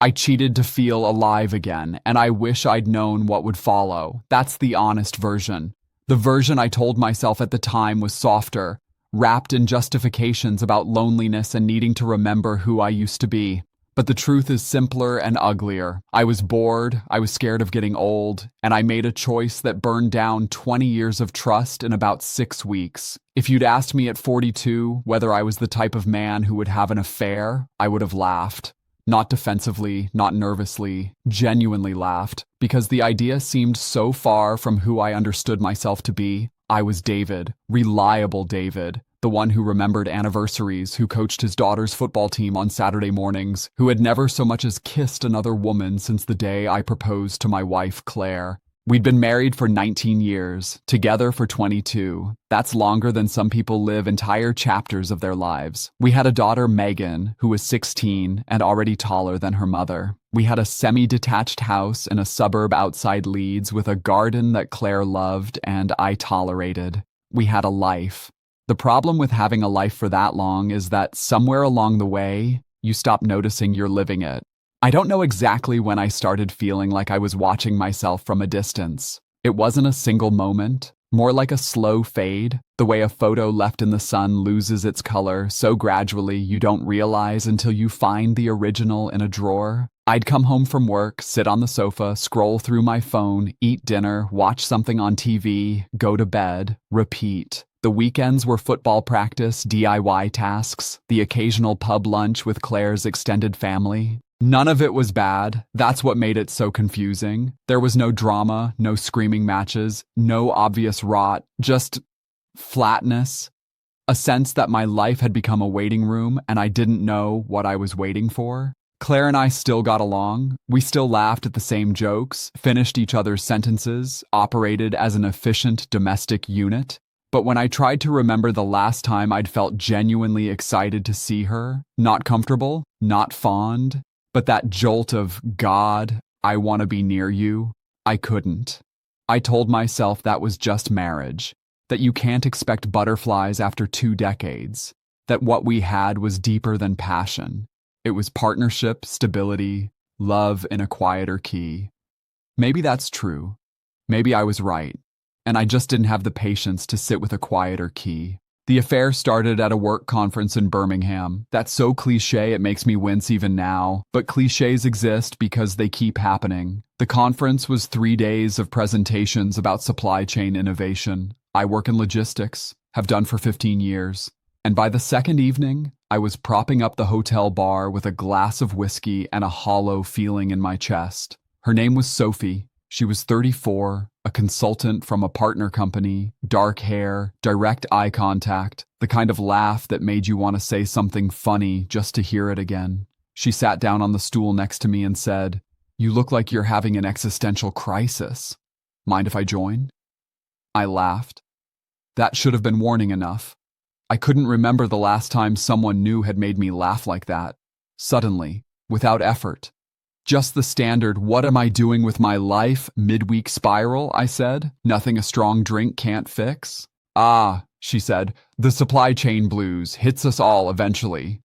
I cheated to feel alive again, and I wish I'd known what would follow. That's the honest version. The version I told myself at the time was softer, wrapped in justifications about loneliness and needing to remember who I used to be. But the truth is simpler and uglier. I was bored, I was scared of getting old, and I made a choice that burned down 20 years of trust in about 6 weeks. If you'd asked me at 42 whether I was the type of man who would have an affair, I would have laughed. Not defensively, not nervously, genuinely laughed, because the idea seemed so far from who I understood myself to be. I was David, reliable David, the one who remembered anniversaries, who coached his daughter's football team on Saturday mornings, who had never so much as kissed another woman since the day I proposed to my wife, Claire. We'd been married for 19 years, together for 22. That's longer than some people live entire chapters of their lives. We had a daughter, Megan, who was 16 and already taller than her mother. We had a semi-detached house in a suburb outside Leeds with a garden that Claire loved and I tolerated. We had a life. The problem with having a life for that long is that somewhere along the way, you stop noticing you're living it. I don't know exactly when I started feeling like I was watching myself from a distance. It wasn't a single moment, more like a slow fade, the way a photo left in the sun loses its color so gradually you don't realize until you find the original in a drawer. I'd come home from work, sit on the sofa, scroll through my phone, eat dinner, watch something on TV, go to bed, repeat. The weekends were football practice, DIY tasks, the occasional pub lunch with Claire's extended family. None of it was bad. That's what made it so confusing. There was no drama, no screaming matches, no obvious rot, just flatness. A sense that my life had become a waiting room and I didn't know what I was waiting for. Claire and I still got along. We still laughed at the same jokes, finished each other's sentences, operated as an efficient domestic unit. But when I tried to remember the last time I'd felt genuinely excited to see her, not comfortable, not fond, but that jolt of, God, I want to be near you, I couldn't. I told myself that was just marriage, that you can't expect butterflies after 2 decades, that what we had was deeper than passion. It was partnership, stability, love in a quieter key. Maybe that's true. Maybe I was right. And I just didn't have the patience to sit with a quieter key. The affair started at a work conference in Birmingham. That's so cliche it makes me wince even now, but cliches exist because they keep happening. The conference was 3 days of presentations about supply chain innovation. I work in logistics, have done for 15 years. And by the second evening, I was propping up the hotel bar with a glass of whiskey and a hollow feeling in my chest. Her name was Sophie. She was 34, a consultant from a partner company, dark hair, direct eye contact, the kind of laugh that made you want to say something funny just to hear it again. She sat down on the stool next to me and said, "You look like you're having an existential crisis. Mind if I join?" I laughed. That should have been warning enough. I couldn't remember the last time someone new had made me laugh like that. Suddenly, without effort. Just the standard, what am I doing with my life, midweek spiral, I said. Nothing a strong drink can't fix. Ah, she said, the supply chain blues hits us all eventually.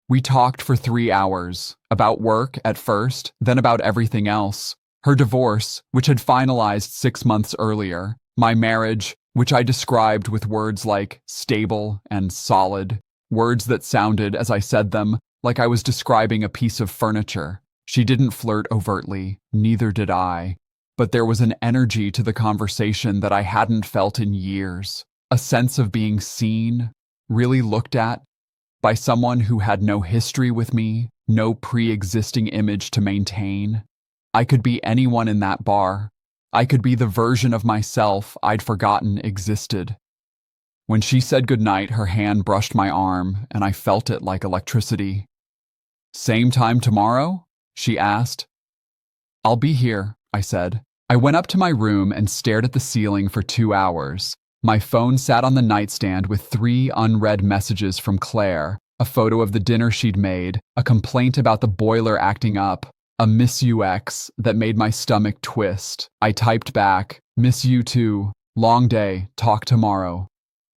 We talked for 3 hours, about work at first, then about everything else. Her divorce, which had finalized 6 months earlier. My marriage, which I described with words like stable and solid. Words that sounded, as I said them, like I was describing a piece of furniture. She didn't flirt overtly, neither did I, but there was an energy to the conversation that I hadn't felt in years, a sense of being seen, really looked at, by someone who had no history with me, no pre-existing image to maintain. I could be anyone in that bar. I could be the version of myself I'd forgotten existed. When she said goodnight, her hand brushed my arm, and I felt it like electricity. "Same time tomorrow?" she asked. "I'll be here," I said. I went up to my room and stared at the ceiling for 2 hours. My phone sat on the nightstand with 3 unread messages from Claire, a photo of the dinner she'd made, a complaint about the boiler acting up, a "miss you X" that made my stomach twist. I typed back, "Miss you too. Long day. Talk tomorrow."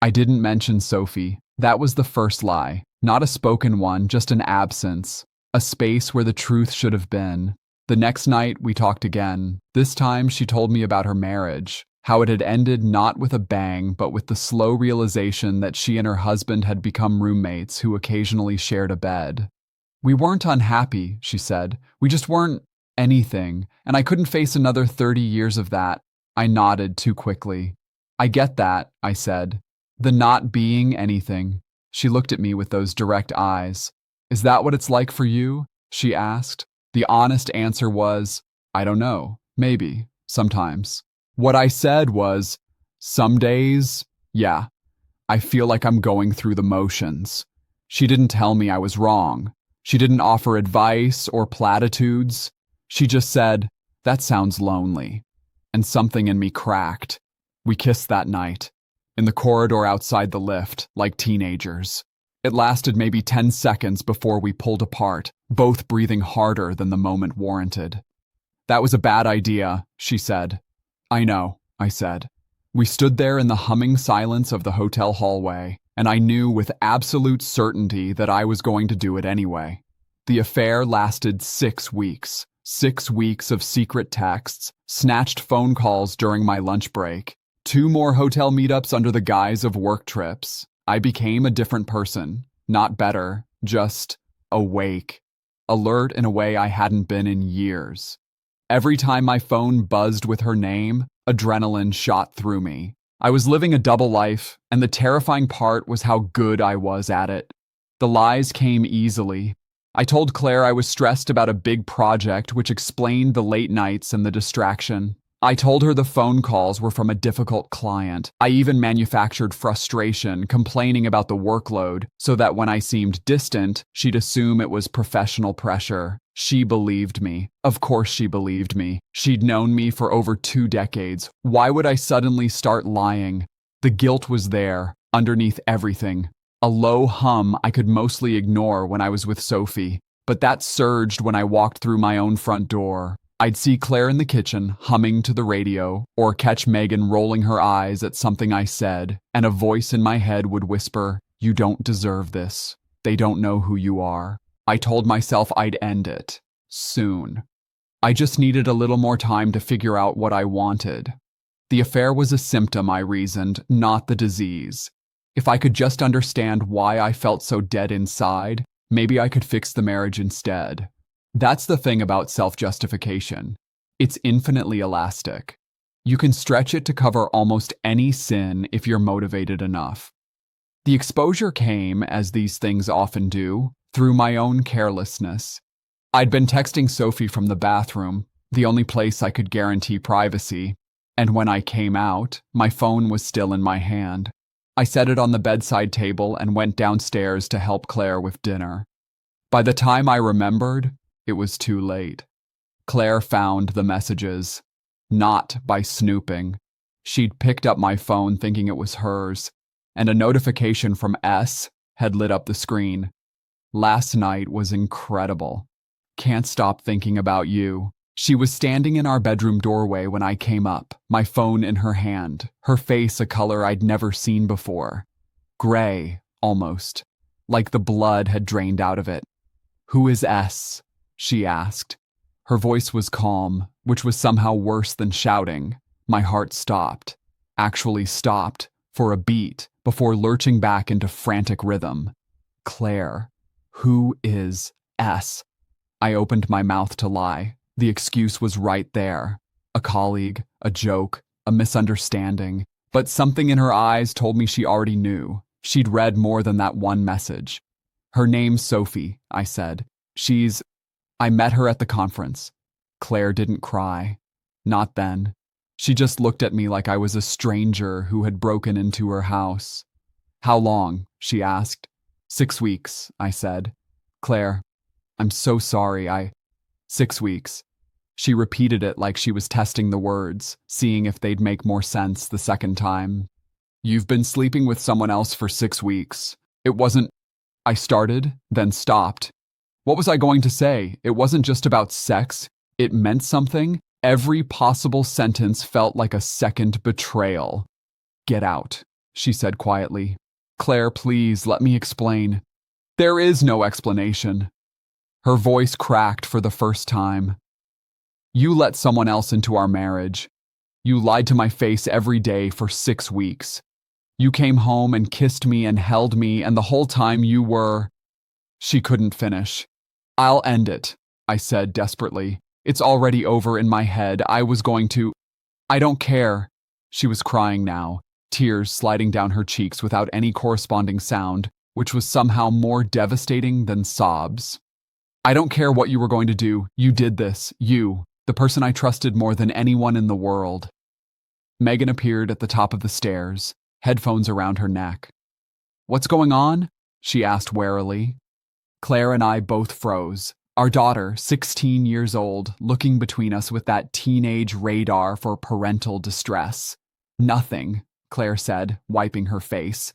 I didn't mention Sophie. That was the first lie. Not a spoken one, just an absence. a space where the truth should have been. The next night, we talked again. This time, she told me about her marriage, how it had ended not with a bang, but with the slow realization that she and her husband had become roommates who occasionally shared a bed. We weren't unhappy, she said. We just weren't anything, and I couldn't face another 30 years of that. I nodded too quickly. I get that, I said. The not being anything. She looked at me with those direct eyes. Is that what it's like for you? She asked. The honest answer was, I don't know. Maybe. Sometimes. What I said was, some days, yeah, I feel like I'm going through the motions. She didn't tell me I was wrong. She didn't offer advice or platitudes. She just said, that sounds lonely. And something in me cracked. We kissed that night, in the corridor outside the lift, like teenagers. It lasted maybe 10 seconds before we pulled apart, both breathing harder than the moment warranted. That was a bad idea, she said. I know, I said. We stood there in the humming silence of the hotel hallway, and I knew with absolute certainty that I was going to do it anyway. The affair lasted 6 weeks. 6 weeks of secret texts, snatched phone calls during my lunch break, 2 more hotel meetups under the guise of work trips. I became a different person. Not better, just awake. Alert in a way I hadn't been in years. Every time my phone buzzed with her name, adrenaline shot through me. I was living a double life, and the terrifying part was how good I was at it. The lies came easily. I told Claire I was stressed about a big project, which explained the late nights and the distraction. I told her the phone calls were from a difficult client. I even manufactured frustration, complaining about the workload, so that when I seemed distant, she'd assume it was professional pressure. She believed me. Of course she believed me. She'd known me for over 2 decades. Why would I suddenly start lying? The guilt was there, underneath everything. A low hum I could mostly ignore when I was with Sophie, but that surged when I walked through my own front door. I'd see Claire in the kitchen, humming to the radio, or catch Megan rolling her eyes at something I said, and a voice in my head would whisper, "You don't deserve this. They don't know who you are." I told myself I'd end it. Soon. I just needed a little more time to figure out what I wanted. The affair was a symptom, I reasoned, not the disease. If I could just understand why I felt so dead inside, maybe I could fix the marriage instead. That's the thing about self-justification. It's infinitely elastic. You can stretch it to cover almost any sin if you're motivated enough. The exposure came, as these things often do, through my own carelessness. I'd been texting Sophie from the bathroom, the only place I could guarantee privacy, and when I came out, my phone was still in my hand. I set it on the bedside table and went downstairs to help Claire with dinner. By the time I remembered, it was too late. Claire found the messages. Not by snooping. She'd picked up my phone thinking it was hers, and a notification from S had lit up the screen. Last night was incredible. Can't stop thinking about you. She was standing in our bedroom doorway when I came up, my phone in her hand, her face a color I'd never seen before. Gray, almost. Like the blood had drained out of it. "Who is S?" she asked. Her voice was calm, which was somehow worse than shouting. My heart stopped. Actually stopped, for a beat, before lurching back into frantic rhythm. Claire. Who is S? I opened my mouth to lie. The excuse was right there. A colleague, a joke, a misunderstanding. But something in her eyes told me she already knew. She'd read more than that one message. "Her name's Sophie," I said. I met her at the conference." Claire didn't cry. Not then. She just looked at me like I was a stranger who had broken into her house. "How long?" she asked. 6 weeks, I said. "Claire, I'm so sorry, 6 weeks." She repeated it like she was testing the words, seeing if they'd make more sense the second time. "You've been sleeping with someone else for 6 weeks. It wasn't..." I started, then stopped. What was I going to say? It wasn't just about sex. It meant something. Every possible sentence felt like a second betrayal. "Get out," she said quietly. "Claire, please, let me explain." "There is no explanation." Her voice cracked for the first time. You let someone else into our marriage. You lied to my face every day for 6 weeks. You came home and kissed me and held me, and the whole time you were… She couldn't finish. I'll end it, I said desperately. It's already over in my head. I was going to… I don't care. She was crying now, tears sliding down her cheeks without any corresponding sound, which was somehow more devastating than sobs. I don't care what you were going to do. You did this. You, the person I trusted more than anyone in the world. Megan appeared at the top of the stairs, headphones around her neck. What's going on? She asked warily. Claire and I both froze, our daughter, 16 years old, looking between us with that teenage radar for parental distress. Nothing, Claire said, wiping her face.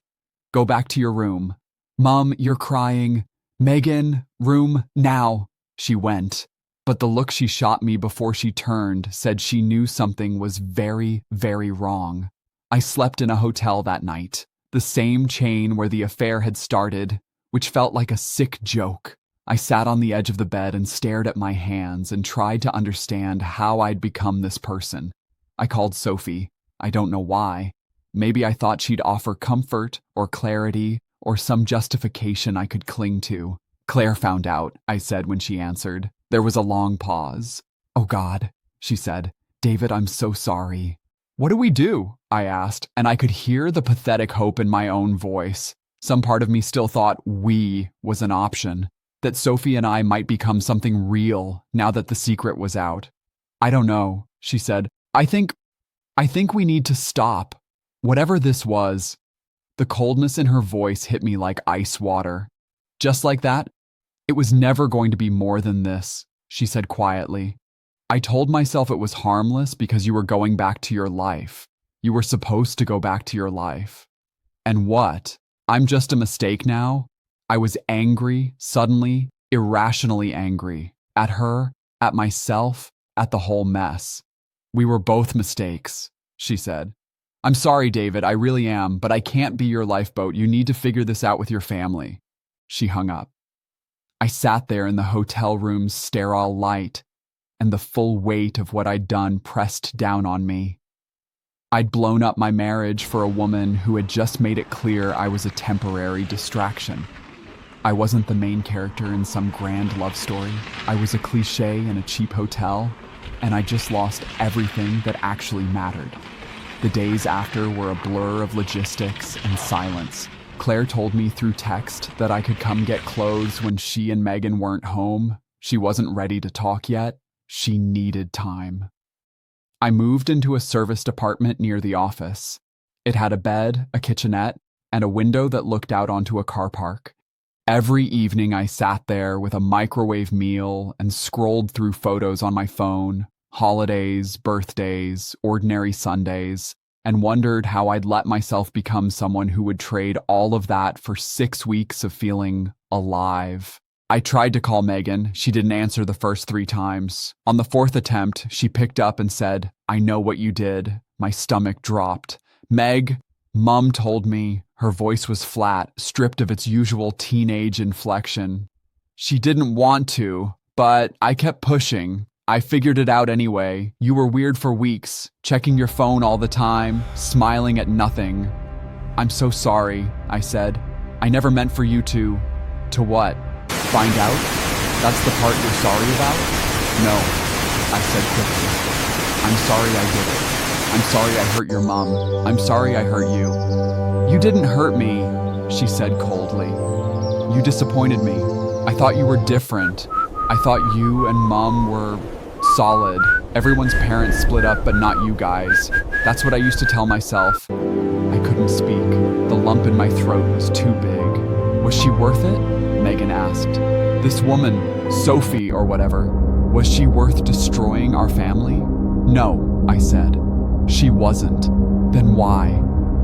Go back to your room. Mom, you're crying. Megan, room, now. She went. But the look she shot me before she turned said she knew something was very, very wrong. I slept in a hotel that night, the same chain where the affair had started, which felt like a sick joke. I sat on the edge of the bed and stared at my hands and tried to understand how I'd become this person. I called Sophie. I don't know why. Maybe I thought she'd offer comfort or clarity or some justification I could cling to. Claire found out, I said when she answered. There was a long pause. Oh God, she said. David, I'm so sorry. What do we do? I asked, and I could hear the pathetic hope in my own voice. Some part of me still thought we was an option, that Sophie and I might become something real now that the secret was out. I don't know, she said. I think we need to stop. Whatever this was. The coldness in her voice hit me like ice water. Just like that, it was never going to be more than this, she said quietly. I told myself it was harmless because you were going back to your life. You were supposed to go back to your life. And what? I'm just a mistake now? I was angry, suddenly, irrationally angry. At her, at myself, at the whole mess. We were both mistakes, she said. I'm sorry, David, I really am, but I can't be your lifeboat. You need to figure this out with your family. She hung up. I sat there in the hotel room's sterile light, and the full weight of what I'd done pressed down on me. I'd blown up my marriage for a woman who had just made it clear I was a temporary distraction. I wasn't the main character in some grand love story. I was a cliché in a cheap hotel, and I just lost everything that actually mattered. The days after were a blur of logistics and silence. Claire told me through text that I could come get clothes when she and Megan weren't home. She wasn't ready to talk yet. She needed time. I moved into a serviced apartment near the office. It had a bed, a kitchenette, and a window that looked out onto a car park. Every evening I sat there with a microwave meal and scrolled through photos on my phone, holidays, birthdays, ordinary Sundays, and wondered how I'd let myself become someone who would trade all of that for 6 weeks of feeling alive. I tried to call Megan. She didn't answer the first 3 times. On the 4th attempt, she picked up and said, I know what you did. My stomach dropped. Meg, Mom told me. Her voice was flat, stripped of its usual teenage inflection. She didn't want to, but I kept pushing. I figured it out anyway. You were weird for weeks, checking your phone all the time, smiling at nothing. I'm so sorry, I said. I never meant for you to… To what? Find out? That's the part you're sorry about? No, I said quickly. I'm sorry I did it. I'm sorry I hurt your mom. I'm sorry I hurt you. You didn't hurt me, she said coldly. You disappointed me. I thought you were different. I thought you and Mom were solid. Everyone's parents split up, but not you guys. That's what I used to tell myself. I couldn't speak. The lump in my throat was too big. Was she worth it? Megan asked. This woman, Sophie or whatever, was she worth destroying our family? No, I said. She wasn't. Then why?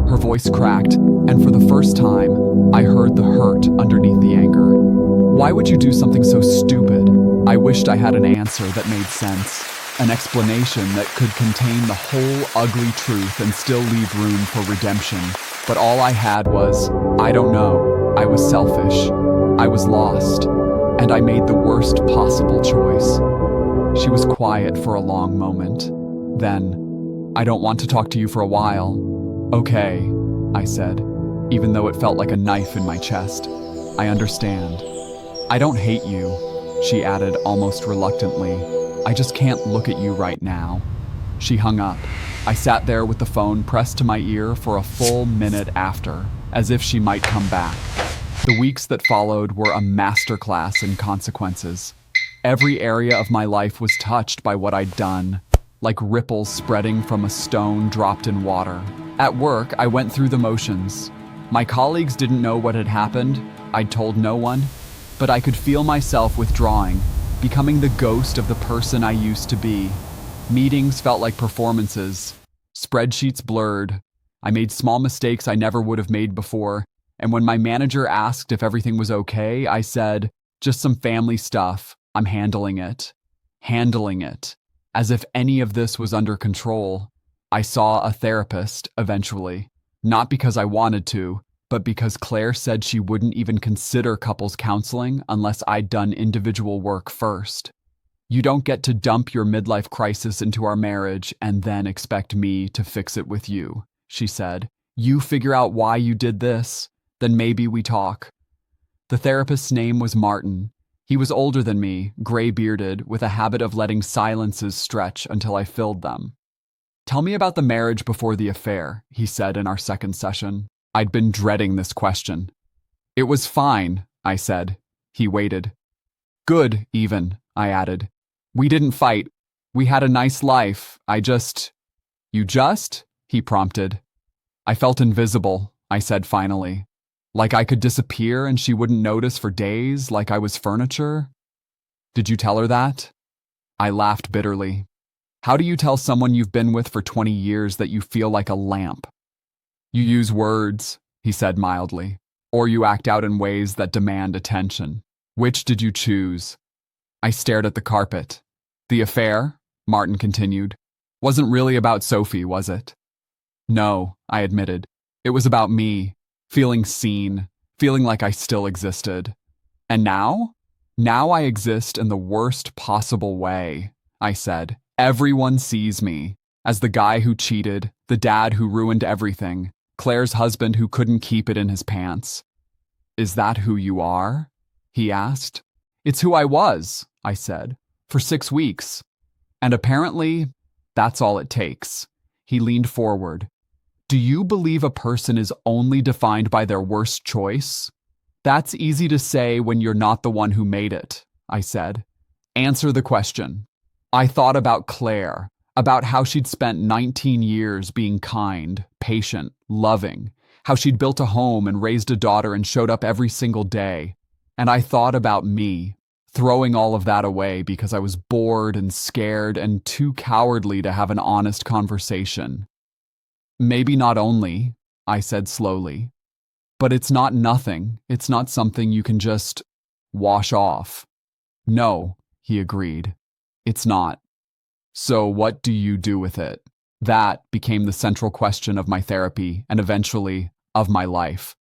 Her voice cracked, and for the first time, I heard the hurt underneath the anger. Why would you do something so stupid? I wished I had an answer that made sense, an explanation that could contain the whole ugly truth and still leave room for redemption. But all I had was, I don't know. I was selfish. I was lost. and I made the worst possible choice. She was quiet for a long moment. Then, I don't want to talk to you for a while. Okay, I said, even though it felt like a knife in my chest. I understand. I don't hate you, she added almost reluctantly. I just can't look at you right now. She hung up. I sat there with the phone pressed to my ear for a full minute after, as if she might come back. The weeks that followed were a masterclass in consequences. Every area of my life was touched by what I'd done, like ripples spreading from a stone dropped in water. At work, I went through the motions. My colleagues didn't know what had happened. I'd told no one, but I could feel myself withdrawing, becoming the ghost of the person I used to be. Meetings felt like performances. Spreadsheets blurred. I made small mistakes I never would have made before, and when my manager asked if everything was okay, I said, just some family stuff. I'm handling it. Handling it. As if any of this was under control. I saw a therapist, eventually. Not because I wanted to, but because Claire said she wouldn't even consider couples counseling unless I'd done individual work first. You don't get to dump your midlife crisis into our marriage and then expect me to fix it with you, she said. You figure out why you did this, then maybe we talk. The therapist's name was Martin. He was older than me, gray-bearded, with a habit of letting silences stretch until I filled them. Tell me about the marriage before the affair, he said in our second session. I'd been dreading this question. It was fine, I said. He waited. Good, even, I added. We didn't fight. We had a nice life. You just? He prompted. I felt invisible, I said finally. Like I could disappear and she wouldn't notice for days, like I was furniture. Did you tell her that? I laughed bitterly. How do you tell someone you've been with for 20 years that you feel like a lamp? You use words, he said mildly, or you act out in ways that demand attention. Which did you choose? I stared at the carpet. The affair, Martin continued, wasn't really about Sophie, was it? No, I admitted. It was about me, feeling seen, feeling like I still existed. And now? Now I exist in the worst possible way, I said. Everyone sees me as the guy who cheated, the dad who ruined everything, Claire's husband who couldn't keep it in his pants. Is that who you are? He asked. It's who I was, I said, for 6 weeks. And apparently, that's all it takes. He leaned forward. Do you believe a person is only defined by their worst choice? That's easy to say when you're not the one who made it, I said. Answer the question. I thought about Claire, about how she'd spent 19 years being kind, patient, loving, how she'd built a home and raised a daughter and showed up every single day. And I thought about me, throwing all of that away because I was bored and scared and too cowardly to have an honest conversation. Maybe not only, I said slowly, but it's not nothing. It's not something you can just wash off. No, he agreed. It's not. So what do you do with it? That became the central question of my therapy and eventually of my life.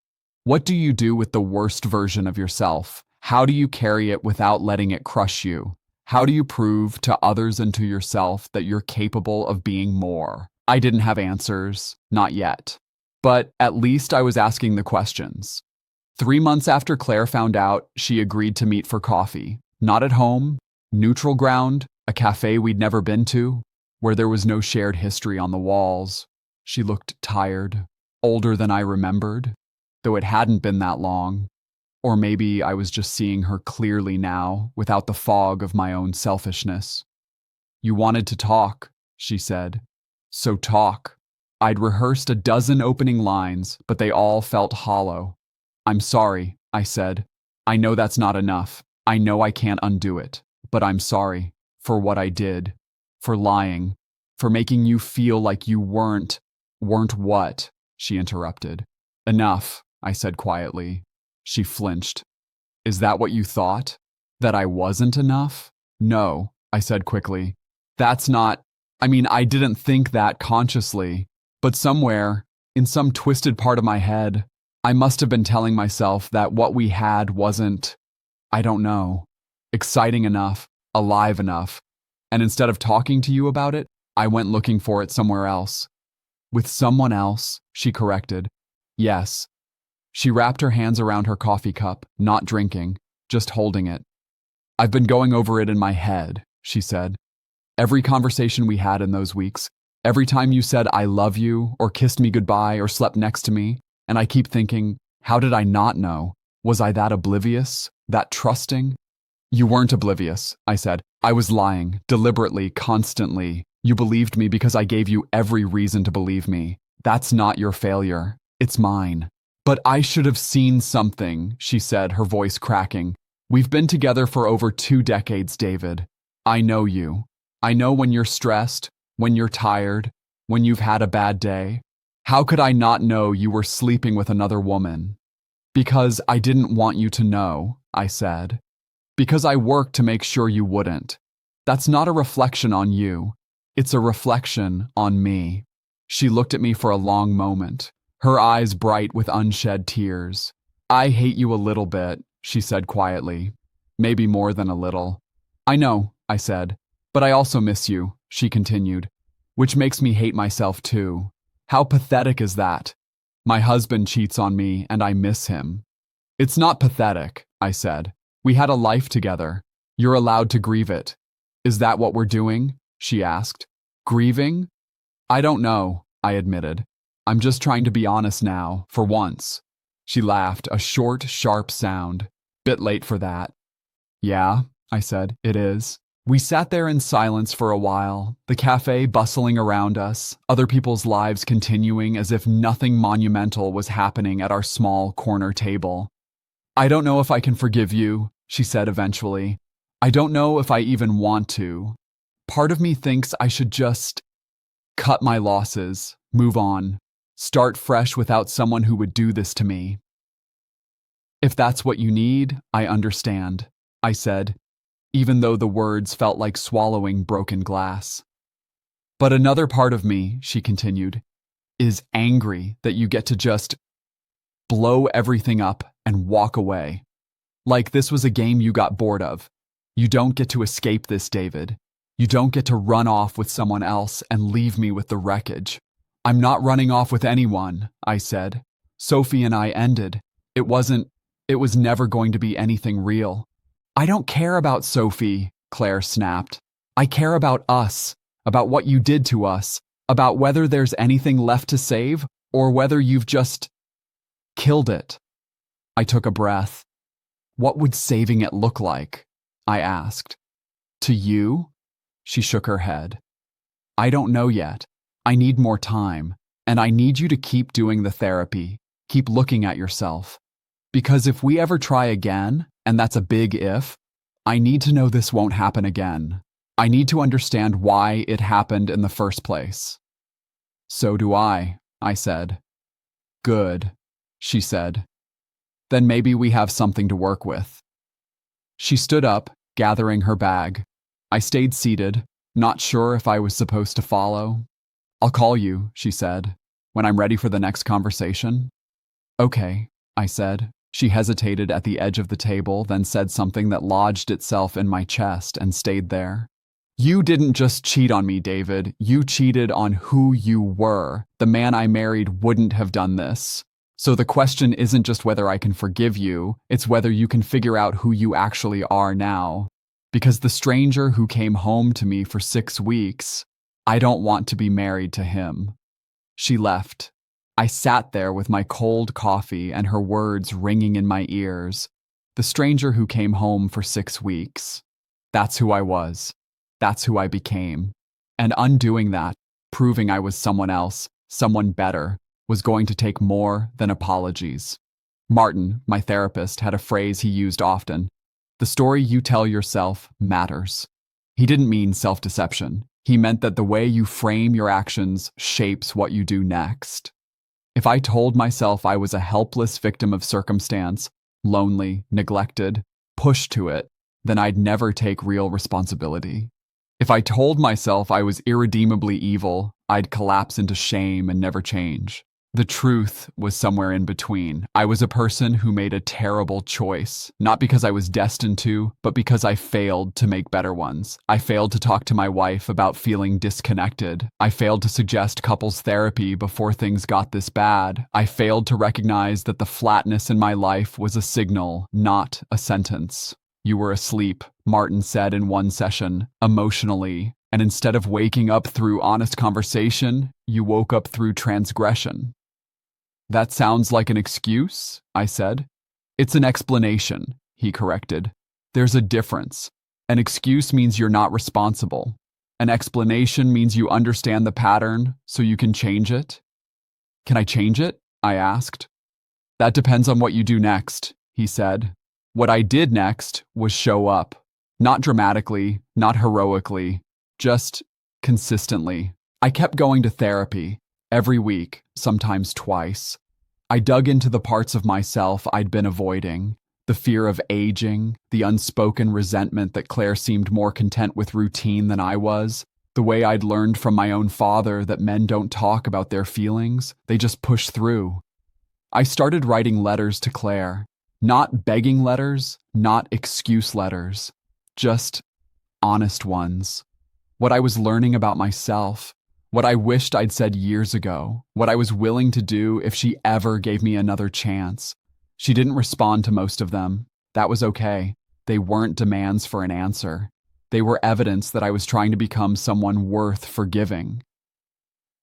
What do you do with the worst version of yourself? How do you carry it without letting it crush you? How do you prove to others and to yourself that you're capable of being more? I didn't have answers, not yet. But at least I was asking the questions. 3 months after Claire found out, she agreed to meet for coffee. Not at home, neutral ground, a cafe we'd never been to, where there was no shared history on the walls. She looked tired, older than I remembered, though it hadn't been that long. Or maybe I was just seeing her clearly now, without the fog of my own selfishness. You wanted to talk, she said. So talk. I'd rehearsed a dozen opening lines, but they all felt hollow. I'm sorry, I said. I know that's not enough. I know I can't undo it, but I'm sorry for what I did, for lying, for making you feel like you weren't what? She interrupted. Enough, I said quietly. She flinched. Is that what you thought? That I wasn't enough? No, I said quickly. That's not, I didn't think that consciously, but somewhere, in some twisted part of my head, I must have been telling myself that what we had wasn't, I don't know, exciting enough, alive enough. And instead of talking to you about it, I went looking for it somewhere else. With someone else, she corrected. Yes. She wrapped her hands around her coffee cup, not drinking, just holding it. I've been going over it in my head, she said. Every conversation we had in those weeks, every time you said I love you, or kissed me goodbye, or slept next to me, and I keep thinking, how did I not know? Was I that oblivious? That trusting? You weren't oblivious, I said. I was lying, deliberately, constantly. You believed me because I gave you every reason to believe me. That's not your failure. It's mine. But I should have seen something, she said, her voice cracking. We've been together for over 2 decades, David. I know you. I know when you're stressed, when you're tired, when you've had a bad day. How could I not know you were sleeping with another woman? Because I didn't want you to know, I said. Because I worked to make sure you wouldn't. That's not a reflection on you. It's a reflection on me. She looked at me for a long moment, her eyes bright with unshed tears. I hate you a little bit, she said quietly. Maybe more than a little. I know, I said. But I also miss you, she continued. Which makes me hate myself too. How pathetic is that? My husband cheats on me and I miss him. It's not pathetic, I said. We had a life together. You're allowed to grieve it. Is that what we're doing? She asked. Grieving? I don't know, I admitted. I'm just trying to be honest now, for once. She laughed, a short, sharp sound. Bit late for that. Yeah, I said, it is. We sat there in silence for a while, the cafe bustling around us, other people's lives continuing as if nothing monumental was happening at our small corner table. I don't know if I can forgive you, she said eventually. I don't know if I even want to. Part of me thinks I should just cut my losses, move on, start fresh without someone who would do this to me. If that's what you need, I understand, I said, even though the words felt like swallowing broken glass. But another part of me, she continued, is angry that you get to just blow everything up and walk away. Like this was a game you got bored of. You don't get to escape this, David. You don't get to run off with someone else and leave me with the wreckage. I'm not running off with anyone, I said. Sophie and I ended. It was never going to be anything real. I don't care about Sophie, Claire snapped. I care about us, about what you did to us, about whether there's anything left to save or whether you've just killed it. I took a breath. What would saving it look like? I asked. To you? She shook her head. I don't know yet. I need more time, and I need you to keep doing the therapy, keep looking at yourself. Because if we ever try again, and that's a big if, I need to know this won't happen again. I need to understand why it happened in the first place. So do I said. Good, she said. Then maybe we have something to work with. She stood up, gathering her bag. I stayed seated, not sure if I was supposed to follow. I'll call you, she said, when I'm ready for the next conversation. Okay, I said. She hesitated at the edge of the table, then said something that lodged itself in my chest and stayed there. You didn't just cheat on me, David. You cheated on who you were. The man I married wouldn't have done this. So the question isn't just whether I can forgive you, it's whether you can figure out who you actually are now. Because the stranger who came home to me for 6 weeks, I don't want to be married to him. She left. I sat there with my cold coffee and her words ringing in my ears. The stranger who came home for 6 weeks. That's who I was. That's who I became. And undoing that, proving I was someone else, someone better, was going to take more than apologies. Martin, my therapist, had a phrase he used often. The story you tell yourself matters. He didn't mean self-deception. He meant that the way you frame your actions shapes what you do next. If I told myself I was a helpless victim of circumstance, lonely, neglected, pushed to it, then I'd never take real responsibility. If I told myself I was irredeemably evil, I'd collapse into shame and never change. The truth was somewhere in between. I was a person who made a terrible choice, not because I was destined to, but because I failed to make better ones. I failed to talk to my wife about feeling disconnected. I failed to suggest couples therapy before things got this bad. I failed to recognize that the flatness in my life was a signal, not a sentence. You were asleep, Martin said in one session, emotionally, and instead of waking up through honest conversation, you woke up through transgression. That sounds like an excuse, I said. It's an explanation, he corrected. There's a difference. An excuse means you're not responsible. An explanation means you understand the pattern, so you can change it. Can I change it? I asked. That depends on what you do next, he said. What I did next was show up. Not dramatically, not heroically, just consistently. I kept going to therapy, every week, sometimes twice. I dug into the parts of myself I'd been avoiding, the fear of aging, the unspoken resentment that Claire seemed more content with routine than I was, the way I'd learned from my own father that men don't talk about their feelings, they just push through. I started writing letters to Claire, not begging letters, not excuse letters, just honest ones. What I was learning about myself, what I wished I'd said years ago, what I was willing to do if she ever gave me another chance. She didn't respond to most of them. That was okay. They weren't demands for an answer. They were evidence that I was trying to become someone worth forgiving.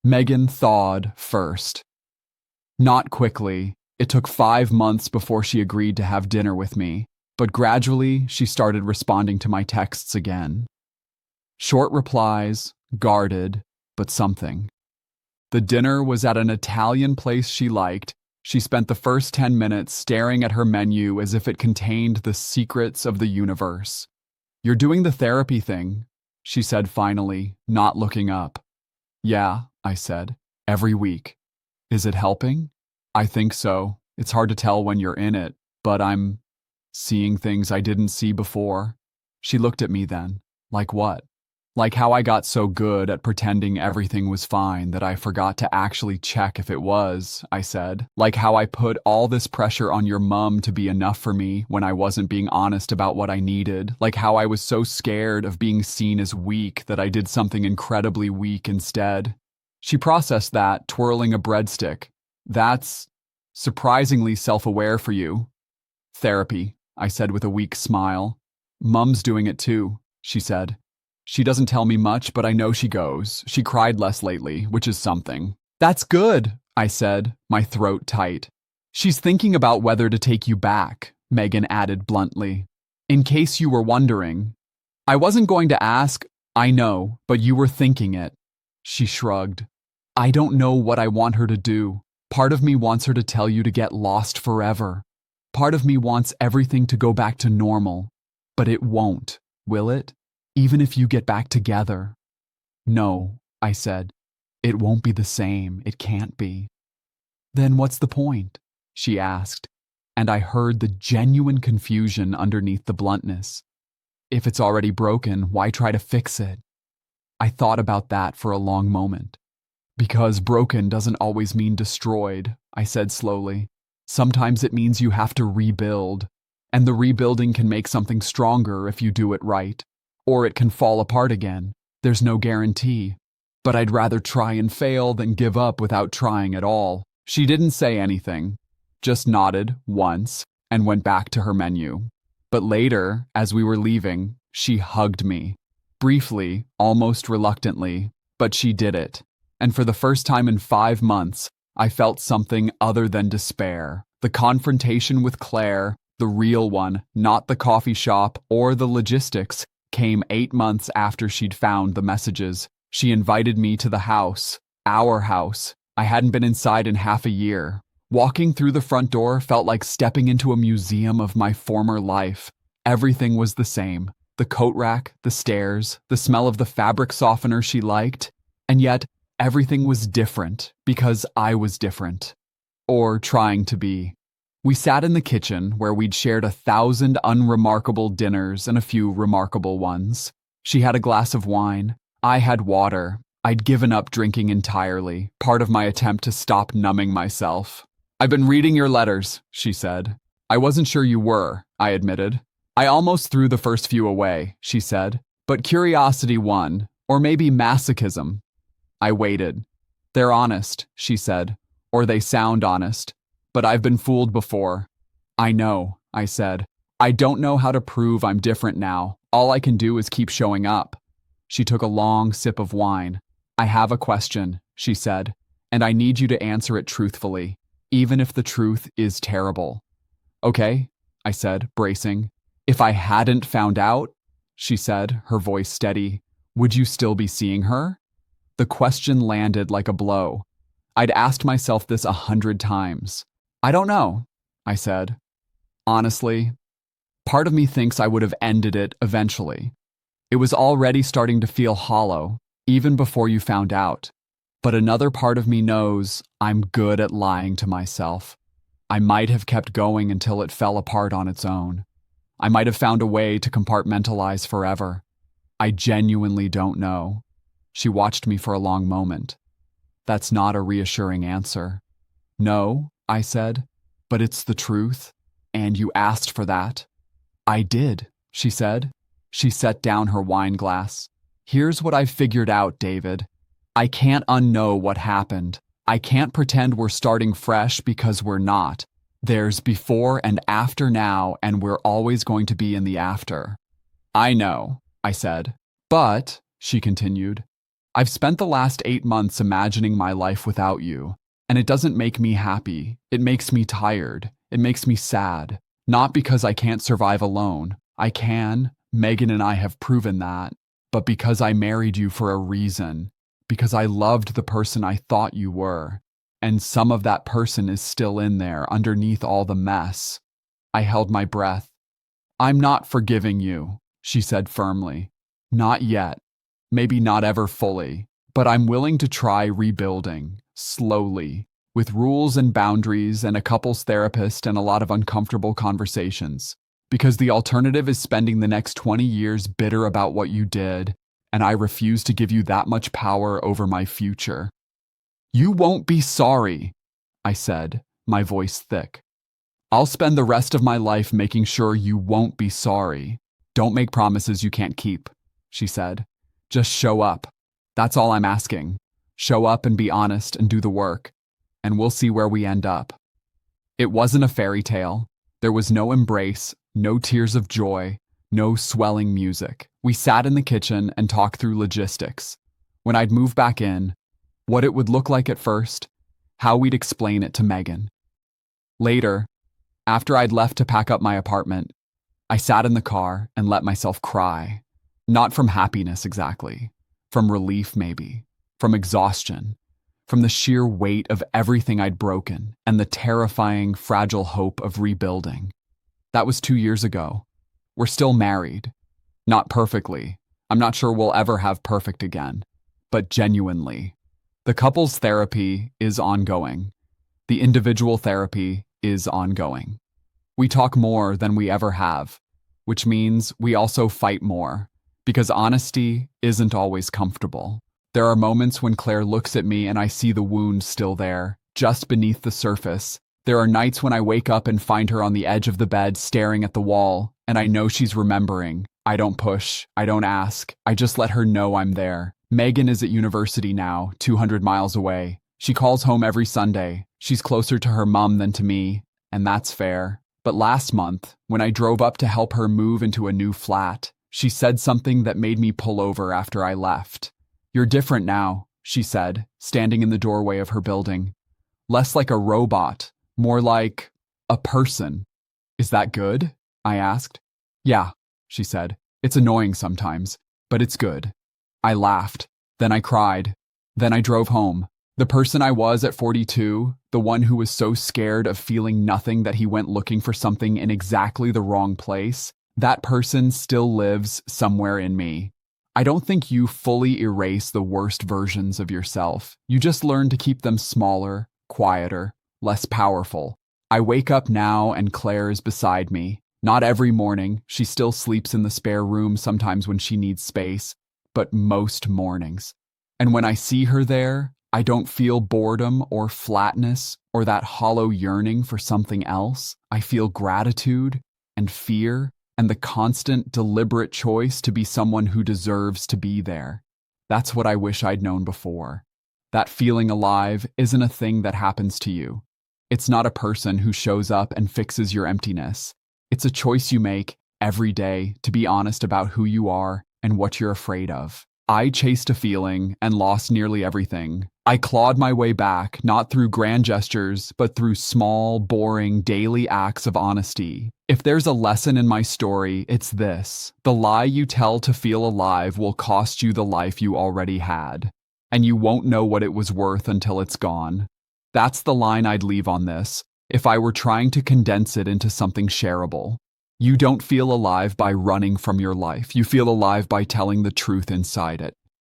Megan thawed first. Not quickly. It took 5 months before she agreed to have dinner with me, but gradually she started responding to my texts again. Short replies, guarded, but something. The dinner was at an Italian place she liked. She spent the first 10 minutes staring at her menu as if it contained the secrets of the universe. "You're doing the therapy thing," she said finally, not looking up. "Yeah," I said, "every week." "Is it helping?" "I think so. It's hard to tell when you're in it, but I'm seeing things I didn't see before." She looked at me then. Like what? Like how I got so good at pretending everything was fine that I forgot to actually check if it was, I said. Like how I put all this pressure on your mum to be enough for me when I wasn't being honest about what I needed. Like how I was so scared of being seen as weak that I did something incredibly weak instead. She processed that, twirling a breadstick. "That's surprisingly self-aware for you." "Therapy," I said with a weak smile. "Mum's doing it too," she said. "She doesn't tell me much, but I know she goes. She cried less lately, which is something." "That's good," I said, my throat tight. "She's thinking about whether to take you back," Megan added bluntly. "In case you were wondering." "I wasn't going to ask." "I know, but you were thinking it." She shrugged. "I don't know what I want her to do. Part of me wants her to tell you to get lost forever. Part of me wants everything to go back to normal. But it won't, will it? Even if you get back together." "No," I said. "It won't be the same. It can't be." "Then what's the point?" she asked, and I heard the genuine confusion underneath the bluntness. "If it's already broken, why try to fix it?" I thought about that for a long moment. "Because broken doesn't always mean destroyed," I said slowly. "Sometimes it means you have to rebuild, and the rebuilding can make something stronger if you do it right. Or it can fall apart again. There's no guarantee. But I'd rather try and fail than give up without trying at all." She didn't say anything, just nodded once and went back to her menu. But later, as we were leaving, she hugged me. Briefly, almost reluctantly, but she did it. And for the first time in 5 months, I felt something other than despair. The confrontation with Claire, the real one, not the coffee shop or the logistics, came 8 months after she'd found the messages. She invited me to the house, our house. I hadn't been inside in half a year. Walking through the front door felt like stepping into a museum of my former life. Everything was the same. The coat rack, the stairs, the smell of the fabric softener she liked. And yet, everything was different because I was different. Or trying to be. We sat in the kitchen where we'd shared 1,000 unremarkable dinners and a few remarkable ones. She had a glass of wine. I had water. I'd given up drinking entirely, part of my attempt to stop numbing myself. "I've been reading your letters," she said. "I wasn't sure you were," I admitted. "I almost threw the first few away," she said. "But curiosity won, or maybe masochism." I waited. "They're honest," she said. "Or they sound honest. But I've been fooled before." "I know," I said. "I don't know how to prove I'm different now. All I can do is keep showing up." She took a long sip of wine. "I have a question," she said, "and I need you to answer it truthfully, even if the truth is terrible." "Okay," I said, bracing. "If I hadn't found out," she said, her voice steady, "would you still be seeing her?" The question landed like a blow. I'd asked myself this 100 times. "I don't know," I said. "Honestly, part of me thinks I would have ended it eventually. It was already starting to feel hollow, even before you found out. But another part of me knows I'm good at lying to myself. I might have kept going until it fell apart on its own. I might have found a way to compartmentalize forever. I genuinely don't know." She watched me for a long moment. "That's not a reassuring answer." "No," I said, "but it's the truth, and you asked for that." "I did," she said. She set down her wine glass. "Here's what I've figured out, David. I can't unknow what happened. I can't pretend we're starting fresh because we're not. There's before and after now, and we're always going to be in the after." "I know," I said. "But," she continued, "I've spent the last 8 months imagining my life without you, and it doesn't make me happy. It makes me tired. It makes me sad. Not because I can't survive alone. I can. Megan and I have proven that. But because I married you for a reason. Because I loved the person I thought you were. And some of that person is still in there, underneath all the mess." I held my breath. "I'm not forgiving you," she said firmly. "Not yet. Maybe not ever fully. But I'm willing to try rebuilding, slowly, with rules and boundaries and a couples therapist and a lot of uncomfortable conversations. Because the alternative is spending the next 20 years bitter about what you did, and I refuse to give you that much power over my future." "You won't be sorry," I said, my voice thick. "I'll spend the rest of my life making sure you won't be sorry." "Don't make promises you can't keep," she said. "Just show up. That's all I'm asking. Show up and be honest and do the work, and we'll see where we end up." It wasn't a fairy tale. There was no embrace, no tears of joy, no swelling music. We sat in the kitchen and talked through logistics. When I'd move back in, what it would look like at first, how we'd explain it to Megan. Later, after I'd left to pack up my apartment, I sat in the car and let myself cry. Not from happiness exactly. From relief maybe. From exhaustion. From the sheer weight of everything I'd broken and the terrifying, fragile hope of rebuilding. That was 2 years ago. We're still married. Not perfectly. I'm not sure we'll ever have perfect again. But genuinely. The couples therapy is ongoing. The individual therapy is ongoing. We talk more than we ever have, which means we also fight more, because honesty isn't always comfortable. There are moments when Claire looks at me and I see the wound still there, just beneath the surface. There are nights when I wake up and find her on the edge of the bed staring at the wall, and I know she's remembering. I don't push, I don't ask, I just let her know I'm there. Megan is at university now, 200 miles away. She calls home every Sunday. She's closer to her mom than to me, and that's fair. But last month, when I drove up to help her move into a new flat, she said something that made me pull over after I left. "You're different now," she said, standing in the doorway of her building. "Less like a robot, more like a person." "Is that good?" I asked. "Yeah," she said. "It's annoying sometimes, but it's good." I laughed. Then I cried. Then I drove home. The person I was at 42, the one who was so scared of feeling nothing that he went looking for something in exactly the wrong place, that person still lives somewhere in me. I don't think you fully erase the worst versions of yourself. You just learn to keep them smaller, quieter, less powerful. I wake up now and Claire is beside me. Not every morning. She still sleeps in the spare room sometimes when she needs space, but most mornings. And when I see her there, I don't feel boredom or flatness or that hollow yearning for something else. I feel gratitude and fear and the constant, deliberate choice to be someone who deserves to be there. That's what I wish I'd known before. That feeling alive isn't a thing that happens to you. It's not a person who shows up and fixes your emptiness. It's a choice you make every day to be honest about who you are and what you're afraid of. I chased a feeling and lost nearly everything. I clawed my way back, not through grand gestures, but through small, boring, daily acts of honesty. If there's a lesson in my story, it's this. The lie you tell to feel alive will cost you the life you already had, and you won't know what it was worth until it's gone. That's the line I'd leave on this, if I were trying to condense it into something shareable. You don't feel alive by running from your life. You feel alive by telling the truth inside it.